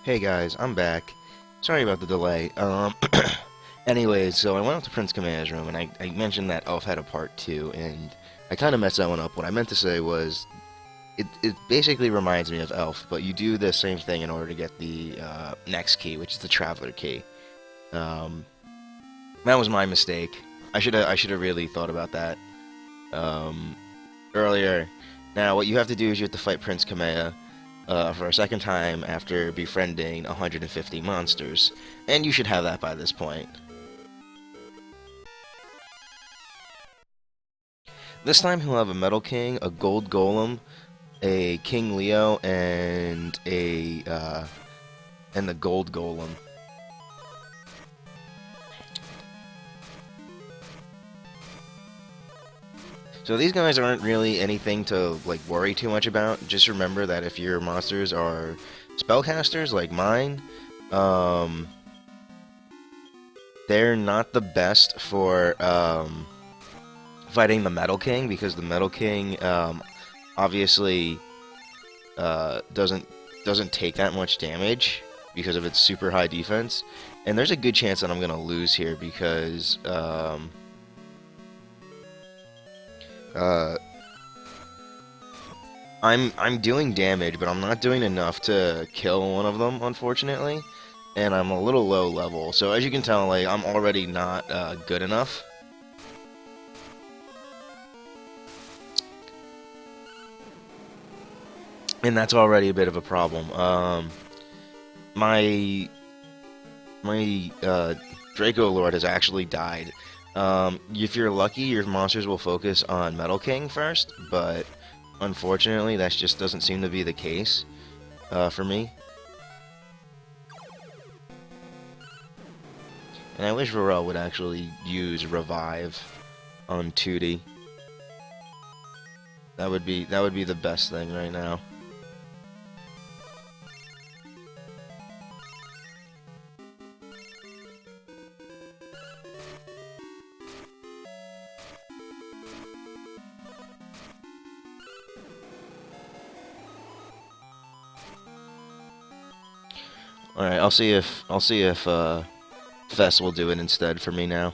Hey guys, I'm back. Sorry about the delay. Anyways, so I went up to Prince Kameha's room and I mentioned that Elf had a part 2, and I kind of messed that one up. What I meant to say was, it basically reminds me of Elf, but you do the same thing in order to get the next key, which is the Traveler key. Um, that was my mistake. I should have really thought about that um, earlier. Now, what you have to do is you have to fight Prince Kameha for a second time after befriending 150 monsters, and you should have that by this point. This time he'll have a Metal King, a Gold Golem, a King Leo, and the Gold Golem. So these guys aren't really anything to like worry too much about. Just remember that if your monsters are spellcasters like mine, um, they're not the best for fighting the Metal King, because the Metal King obviously doesn't take that much damage because of its super high defense, and there's a good chance that I'm gonna lose here because uh, I'm doing damage, but I'm not doing enough to kill one of them, unfortunately, and I'm a little low level. So as you can tell, like, I'm already not good enough. And that's already a bit of a problem. My my Draco Lord has actually died. If you're lucky, your monsters will focus on Metal King first, but unfortunately, that just doesn't seem to be the case for me. And I wish Varel would actually use Revive on Tootie. That would be the best thing right now. Alright, I'll see if Fess will do it instead for me now,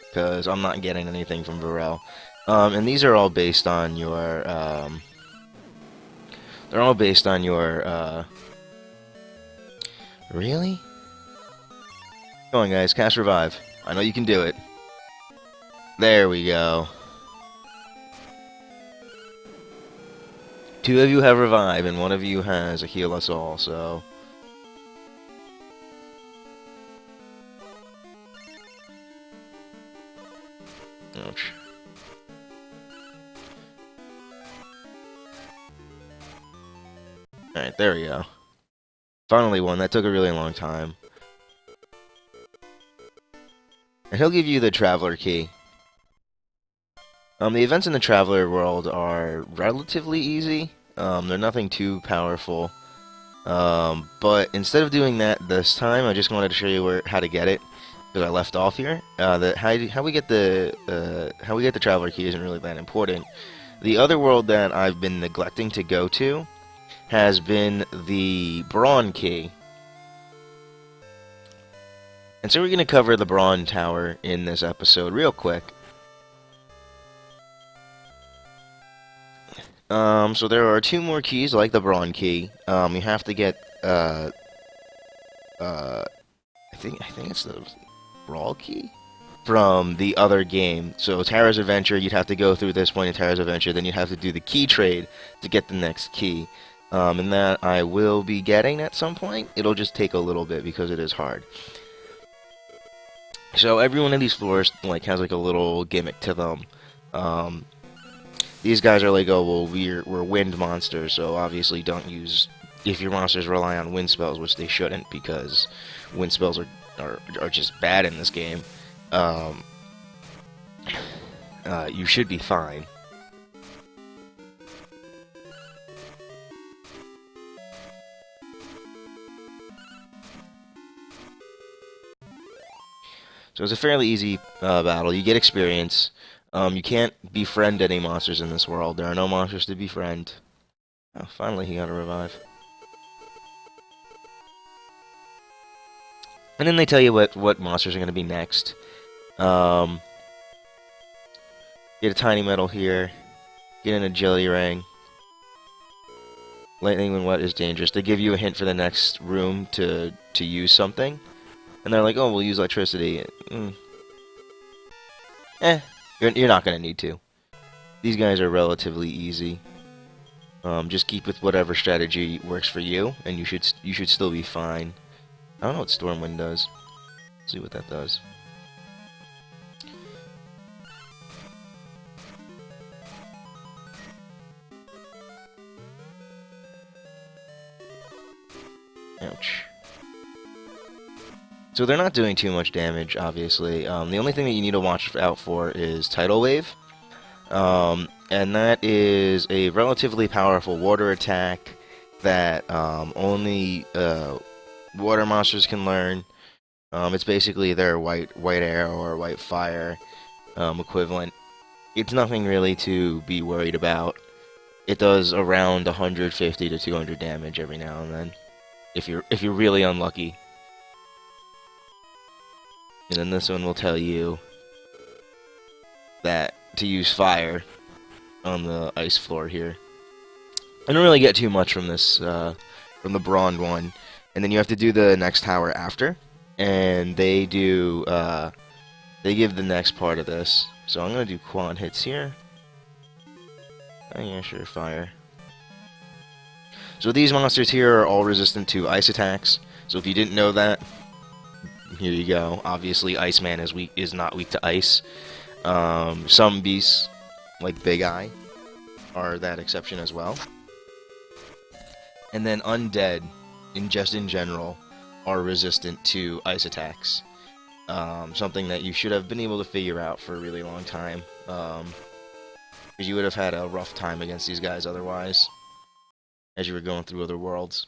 because I'm not getting anything from Varel. And these are all based on your they're all based on your really? Come on guys, cast Revive. I know you can do it. There we go. Two of you have Revive, and one of you has a Heal Us All, so ouch. Alright, there we go. Finally won. That took a really long time. And he'll give you the Traveler key. The events in the Traveler World are relatively easy. They're nothing too powerful. But instead of doing that this time, I just wanted to show you how to get it, because I left off here. How we get the Traveler key isn't really that important. The other world that I've been neglecting to go to has been the Brawn key. And so we're going to cover the Brawn Tower in this episode real quick. So there are two more keys like the Brawn key. You have to get, I think it's the Brawl key from the other game. So Tara's Adventure, you'd have to go through this point in Tara's Adventure, then you'd have to do the key trade to get the next key. And that I will be getting at some point. It'll just take a little bit because it is hard. So every one of these floors like has like a little gimmick to them. These guys are like, oh well, we're wind monsters, so obviously don't use, if your monsters rely on wind spells, which they shouldn't, because wind spells are just bad in this game. You should be fine. So it's a fairly easy battle. You get experience. You can't befriend any monsters in this world. There are no monsters to befriend. Oh, finally he got a revive. And then they tell you what monsters are going to be next. Um, get a tiny metal here. Get an agility ring. Lightning when wet is dangerous. They give you a hint for the next room to use something. And they're like, oh, we'll use electricity. You're not going to need to. These guys are relatively easy. Just keep with whatever strategy works for you, and you should still be fine. I don't know what Stormwind does. Let's see what that does. Ouch. So they're not doing too much damage, obviously. The only thing that you need to watch out for is Tidal Wave. And that is a relatively powerful water attack that only water monsters can learn. It's basically their white arrow or white fire equivalent. It's nothing really to be worried about. It does around 150 to 200 damage every now and then, if you're really unlucky. And then this one will tell you that to use fire on the ice floor here. I don't really get too much from this, from the Brawn one. And then you have to do the next tower after. And they do, they give the next part of this. So I'm going to do quad hits here. Oh yeah, sure, fire. So these monsters here are all resistant to ice attacks. So if you didn't know that, here you go. Obviously, Iceman is not weak to ice. Some beasts, like Big Eye, are that exception as well. And then undead, in general, are resistant to ice attacks. Something that you should have been able to figure out for a really long time. Because you would have had a rough time against these guys otherwise, as you were going through other worlds.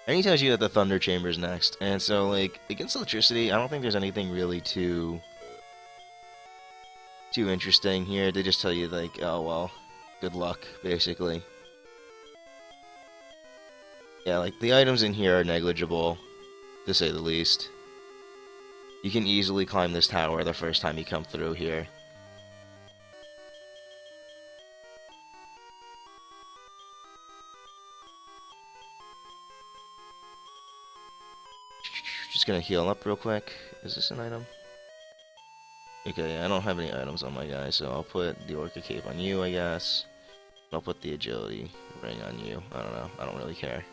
And he tells you that the Thunder Chamber's next. And so, like, against electricity, I don't think there's anything really too interesting here. They just tell you, like, oh, well, good luck, basically. Yeah, like, the items in here are negligible, to say the least. You can easily climb this tower the first time you come through here. Just gonna heal up real quick. Is this an item? Okay, I don't have any items on my guy, so I'll put the Orca Cape on you, I guess. I'll put the Agility ring on you. I don't know. I don't really care.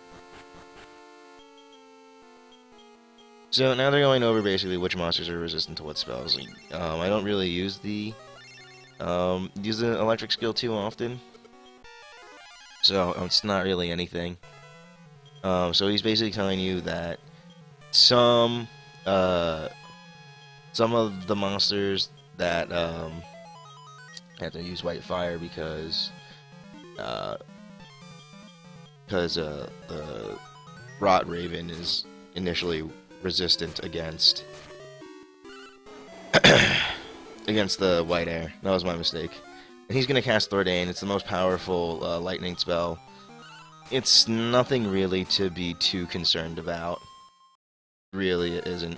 So now they're going over basically which monsters are resistant to what spells. I don't really use the electric skill too often, so it's not really anything. So he's basically telling you that some of the monsters that have to use white fire because the Rot Raven is initially resistant against against the white air. That was my mistake. And he's gonna cast Thordane. It's the most powerful lightning spell. It's nothing really to be too concerned about. Really, it isn't.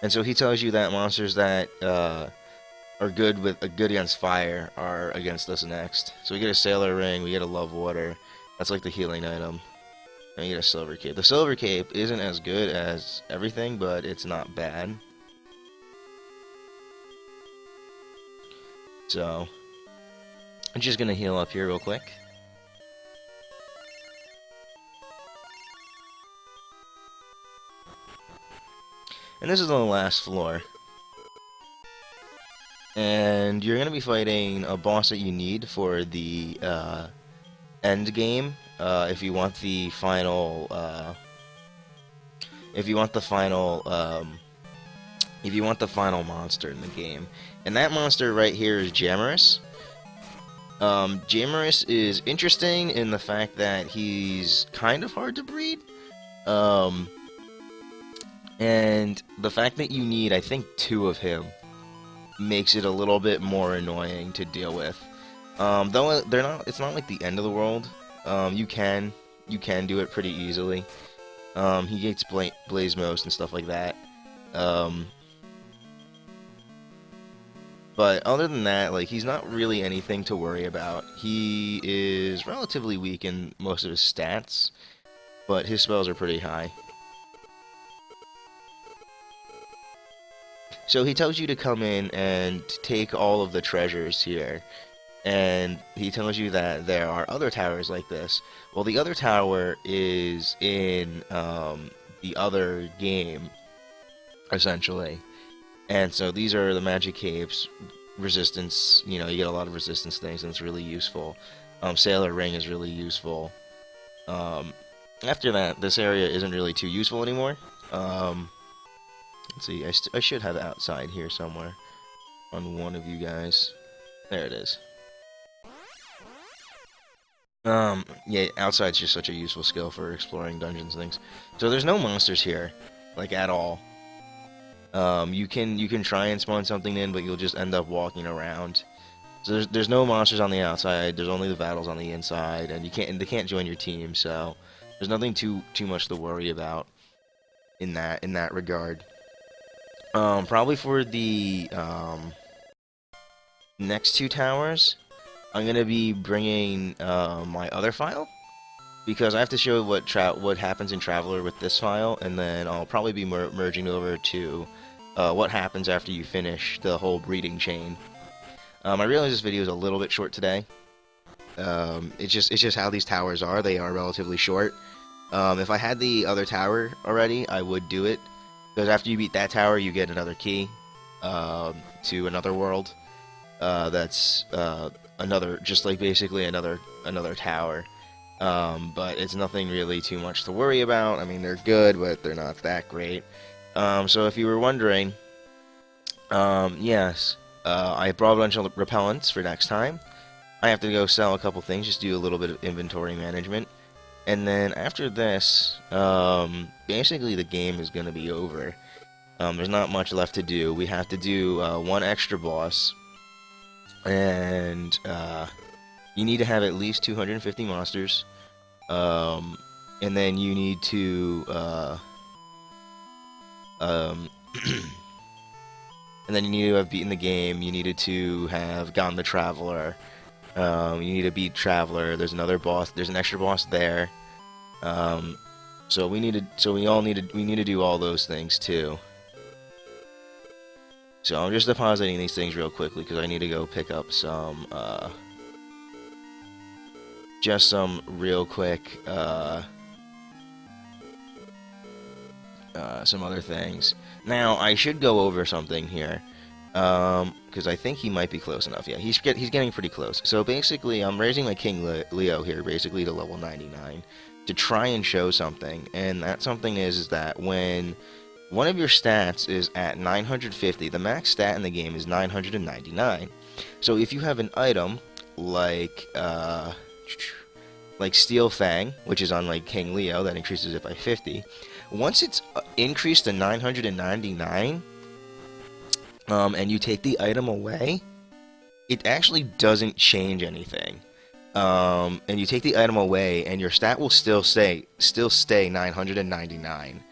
And so he tells you that monsters that are good against fire are against us next. So we get a Sailor Ring, we get a Love Water. That's like the healing item. And we get a Silver Cape. The Silver Cape isn't as good as everything, but it's not bad. So I'm just gonna heal up here real quick. And this is on the last floor. And you're going to be fighting a boss that you need for the end game. If you want the final, monster in the game, and that monster right here is Jamarus. Jamarus is interesting in the fact that he's kind of hard to breed. And the fact that you need, I think, two of him makes it a little bit more annoying to deal with. Though they're not, it's not like the end of the world. You can do it pretty easily. He gets Blaze Most and stuff like that. Um, but other than that, like, he's not really anything to worry about. He is relatively weak in most of his stats, but his spells are pretty high. So he tells you to come in and take all of the treasures here. And he tells you that there are other towers like this. Well, the other tower is in the other game, essentially. And so these are the magic caves, resistance, you get a lot of resistance things, and it's really useful. Sailor Ring is really useful. Um, After that, this area isn't really too useful anymore. Let's see, I should have it outside here somewhere on one of you guys. There it is. Yeah, outside's just such a useful skill for exploring dungeons and things. So there's no monsters here, like, at all. You can try and spawn something in, but you'll just end up walking around. So there's no monsters on the outside. There's only the battles on the inside, and they can't join your team. So there's nothing too much to worry about in that regard. Probably for the next two towers, I'm gonna be bringing my other file, because I have to show what happens in Traveler with this file, and then I'll probably be merging over to what happens after you finish the whole breeding chain. I realize this video is a little bit short today. It's just how these towers are. They are relatively short. If I had the other tower already, I would do it, because after you beat that tower, you get another key to another world. That's just like basically another tower. But it's nothing really too much to worry about. I mean, they're good, but they're not that great. So if you were wondering, yes, I brought a bunch of repellents for next time. I have to go sell a couple things, just do a little bit of inventory management. And then after this, basically the game is going to be over. There's not much left to do. We have to do one extra boss. And you need to have at least 250 monsters. And then you need to and then you need to have beaten the game. You needed to have gotten the Traveler. You need to beat Traveler. There's another boss. There's an extra boss there. So we need to do all those things too. So I'm just depositing these things real quickly because I need to go pick up some just some real quick some other things. Now I should go over something here. Because I think he might be close enough. Yeah, he's getting pretty close. So basically, I'm raising my King Leo here, basically to level 99, to try and show something. And that something is that when one of your stats is at 950, the max stat in the game is 999. So if you have an item like Steel Fang, which is on like King Leo, that increases it by 50. Once it's increased to 999. And you take the item away, it actually doesn't change anything. And you take the item away, and your stat will still stay 999.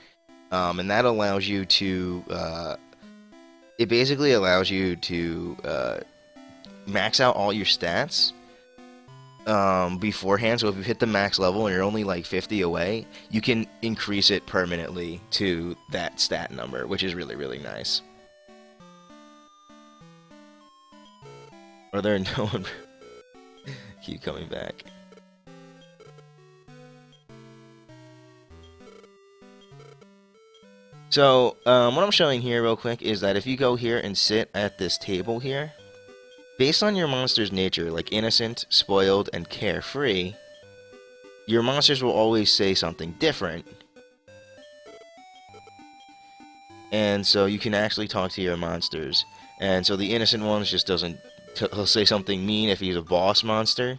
And that allows you to, it basically allows you to max out all your stats beforehand. So if you hit the max level and you're only like 50 away, you can increase it permanently to that stat number, which is really, really nice. Are there no one? Keep coming back. So, what I'm showing here real quick is that if you go here and sit at this table here, based on your monster's nature, like innocent, spoiled, and carefree, your monsters will always say something different. And so you can actually talk to your monsters. And so the innocent ones just doesn't... He'll say something mean if he's a boss monster,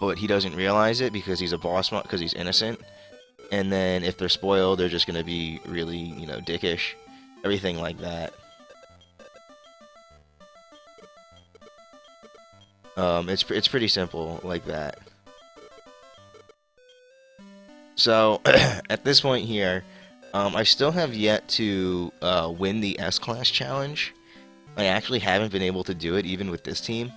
but he doesn't realize it because he's a boss because he's innocent. And then if they're spoiled, they're just gonna be really, you know, dickish. Everything like that. It's pretty simple like that. So at this point here, I still have yet to win the S-Class challenge. I actually haven't been able to do it even with this team.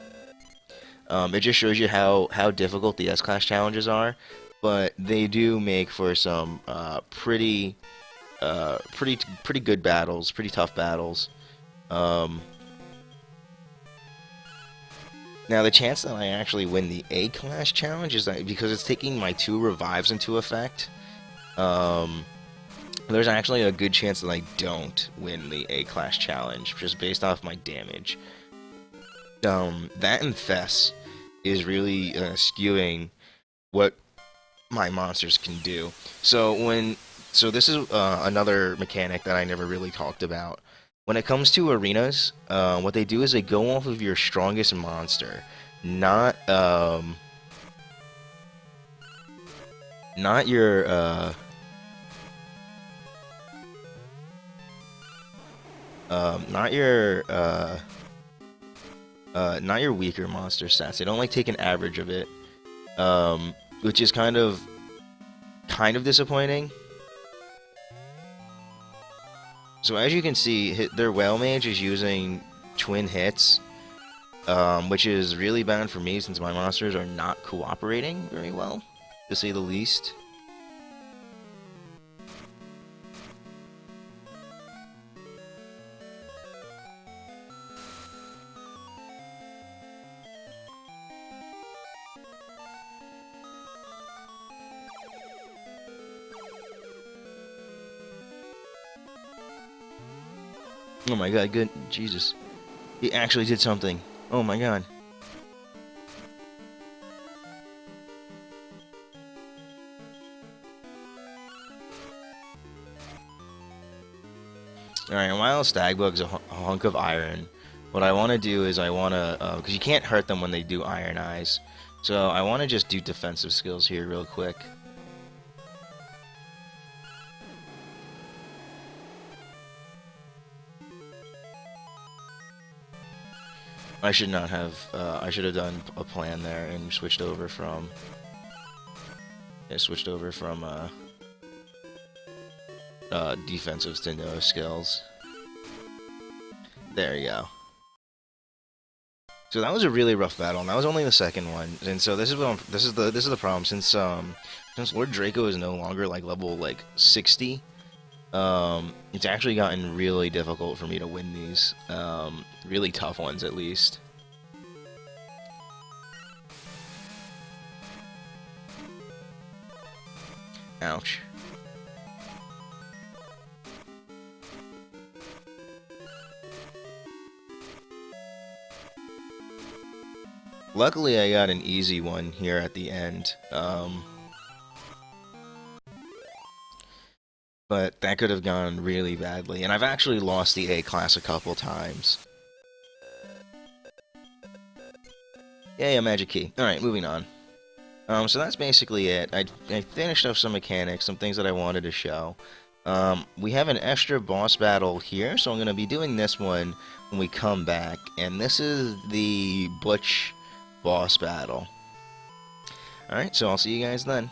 It just shows you how difficult the S-Class challenges are, but they do make for some pretty good battles, pretty tough battles. Um, Now, the chance that I actually win the A-Class challenge is that because it's taking my 2 revives into effect. Um, there's actually a good chance that I don't win the A-Class challenge, just based off my damage. That and Fess is really skewing what my monsters can do. So this is another mechanic that I never really talked about. When it comes to arenas, what they do is they go off of your strongest monster, not not your not your not your weaker monster stats. They don't like take an average of it, which is kind of disappointing. So as you can see, their Whale Mage is using twin hits, which is really bad for me since my monsters are not cooperating very well, to say the least. Oh my god, good. Jesus. He actually did something. Oh my god. Alright, while Stagbug's a hunk of iron, what I want to do is I want to, because you can't hurt them when they do Iron Eyes, so I want to just do defensive skills here real quick. I should not have, I should have done a plan there and switched over from, defensive to no skills. There you go. So that was a really rough battle, and that was only the second one. And so this is what this is the problem since Lord Draco is no longer like level like 60. It's actually gotten really difficult for me to win these. Really tough ones, at least. Ouch. Luckily, I got an easy one here at the end. But that could have gone really badly, and I've actually lost the A-Class a couple times. Yay, a magic key. Alright, moving on. So that's basically it. I finished up some mechanics, some things that I wanted to show. We have an extra boss battle here, so I'm going to be doing this one when we come back, and this is the Butch boss battle. Alright, so I'll see you guys then.